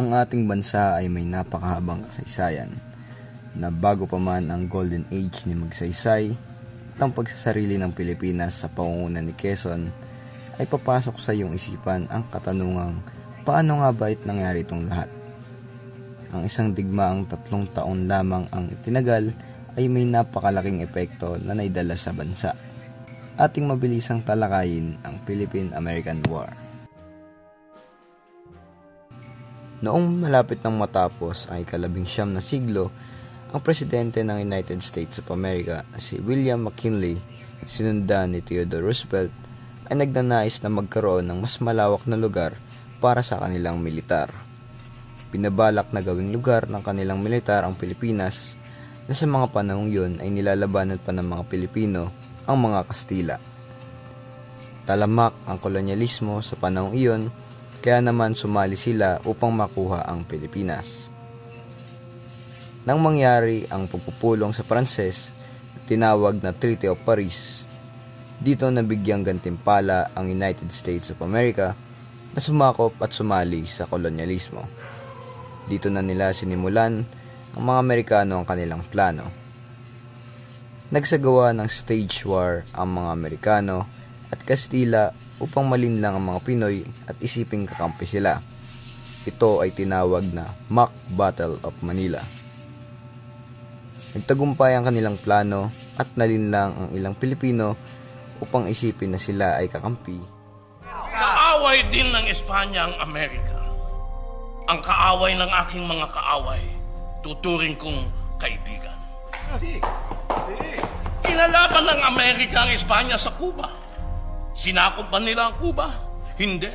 Ang ating bansa ay may napakahabang kasaysayan na bago pa man ang Golden Age ni Magsaysay at ang pagsasarili ng Pilipinas sa pangunguna ni Quezon, ay papasok sa iyong isipan ang katanungang paano nga ba nangyari itong lahat? Ang isang digmaang 3 taon lamang ang itinagal ay may napakalaking epekto na naidala sa bansa. Ating mabilisang talakayin ang Philippine-American War. Noong malapit nang matapos ang ika-19 na siglo, ang presidente ng United States of America na si William McKinley, sinundan ni Theodore Roosevelt, ay nagnanais na magkaroon ng mas malawak na lugar para sa kanilang militar. Binabalak na gawing lugar ng kanilang militar ang Pilipinas, na sa mga panahong yun ay nilalabanan pa ng mga Pilipino ang mga Kastila. Talamak ang kolonyalismo sa panahong iyon, kaya naman sumali sila upang makuha ang Pilipinas. Nang mangyari ang pagpupulong sa Pranses, tinawag na Treaty of Paris, dito nabigyang gantimpala ang United States of America na sumakop at sumali sa kolonyalismo. Dito na nila sinimulan ang mga Amerikano ang kanilang plano. Nagsagawa ng stage war ang mga Amerikano at Kastila upang malinlang ang mga Pinoy at isiping kakampi sila. Ito ay tinawag na Mock Battle of Manila. Nagtagumpay ang kanilang plano at nalinlang ang ilang Pilipino upang isipin na sila ay kakampi. Kaaway din ng Espanya ang Amerika. Ang kaaway ng aking mga kaaway, tuturing kong kaibigan. Kinalaban ng Amerika ang Espanya sa Cuba. Sinakop ba nila ang Cuba? Hindi.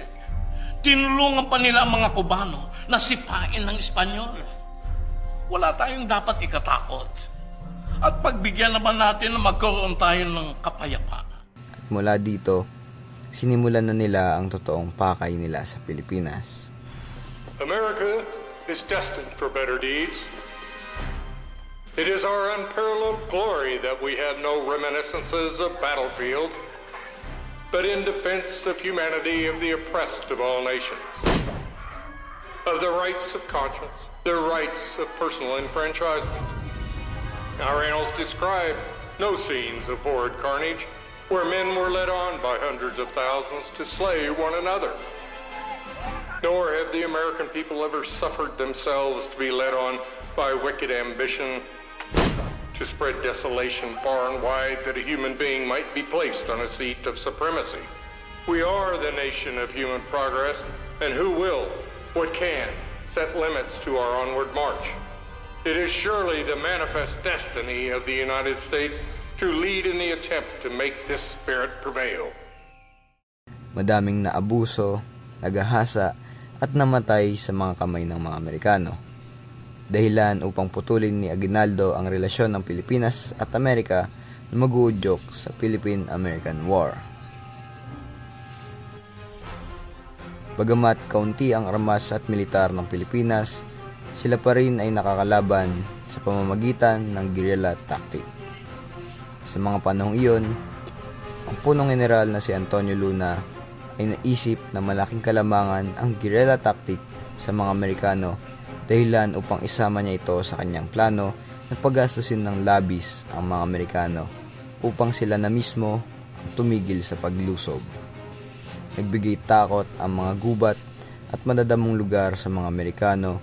Tinulungan pa nila ang mga Cubano na sipain ng Espanyol. Wala tayong dapat ikatakot. At pagbigyan naman natin na magkaroon tayo ng kapayapaan. At mula dito, sinimulan na nila ang totoong pakay nila sa Pilipinas. America is destined for better deeds. It is our unparalleled glory that we have no reminiscences of battlefields, but in defense of humanity, of the oppressed of all nations, of the rights of conscience, the rights of personal enfranchisement. Our annals describe no scenes of horrid carnage where men were led on by hundreds of thousands to slay one another. Nor have the American people ever suffered themselves to be led on by wicked ambition to spread desolation far and wide that a human being might be placed on a seat of supremacy. We are the nation of human progress, and who will, what can, set limits to our onward march? It is surely the manifest destiny of the United States to lead in the attempt to make this spirit prevail. Madaming naabuso, nagahasa, at namatay sa mga kamay ng mga Amerikano. Dahilan upang putulin ni Aguinaldo ang relasyon ng Pilipinas at Amerika na mag-uudyok sa Philippine-American War. Bagamat kaunti ang armas at militar ng Pilipinas, sila pa rin ay nakakalaban sa pamamagitan ng guerrilla tactic. Sa mga panahong iyon, ang punong general na si Antonio Luna ay naisip na malaking kalamangan ang guerrilla tactic sa mga Amerikano, dahilan upang isama niya ito sa kanyang plano na paggastusin ng labis ang mga Amerikano upang sila na mismo tumigil sa paglusob. Nagbigay takot ang mga gubat at madadamong lugar sa mga Amerikano,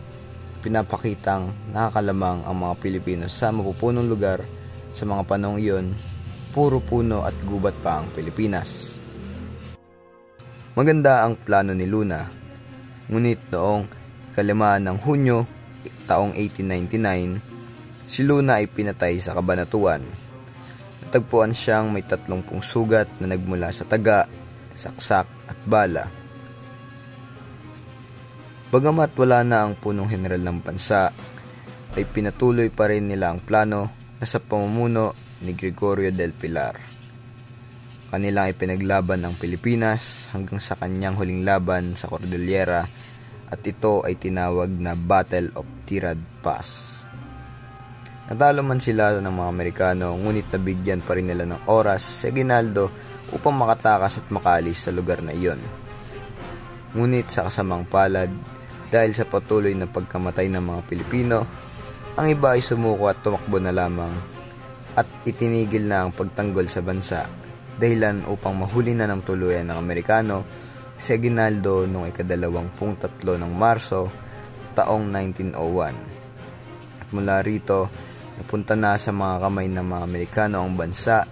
pinapakitang nakakalamang ang mga Pilipino sa mapupunong lugar. Sa mga panahong iyon, puro puno at gubat pa ang Pilipinas. Maganda ang plano ni Luna, ngunit noong 5 ng Hunyo, taong 1899, si Luna ay pinatay sa Cabanatuan. Natagpuan siyang may 30 sugat na nagmula sa taga, saksak at bala. Bagamat wala na ang punong general ng bansa, ay pinatuloy pa rin nila ang plano na sa pamumuno ni Gregorio del Pilar. Kanilang ipinaglaban ang Pilipinas hanggang sa kanyang huling laban sa Cordillera, at ito ay tinawag na Battle of Tirad Pass. Natalo man sila ng mga Amerikano, ngunit nabigyan pa rin nila ng oras si Aguinaldo upang makatakas at makalis sa lugar na iyon. Ngunit sa kasamang palad, Dahil sa patuloy na pagkamatay ng mga Pilipino, ang iba ay sumuko at tumakbo na lamang at itinigil na ang pagtanggol sa bansa, dahilan upang mahuli na ng tuluyan ng Amerikano si Aguinaldo noong ika-23 ng Marso taong 1901. At mula rito, napunta na sa mga kamay ng mga Amerikano ang bansa,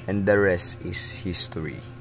and the rest is history.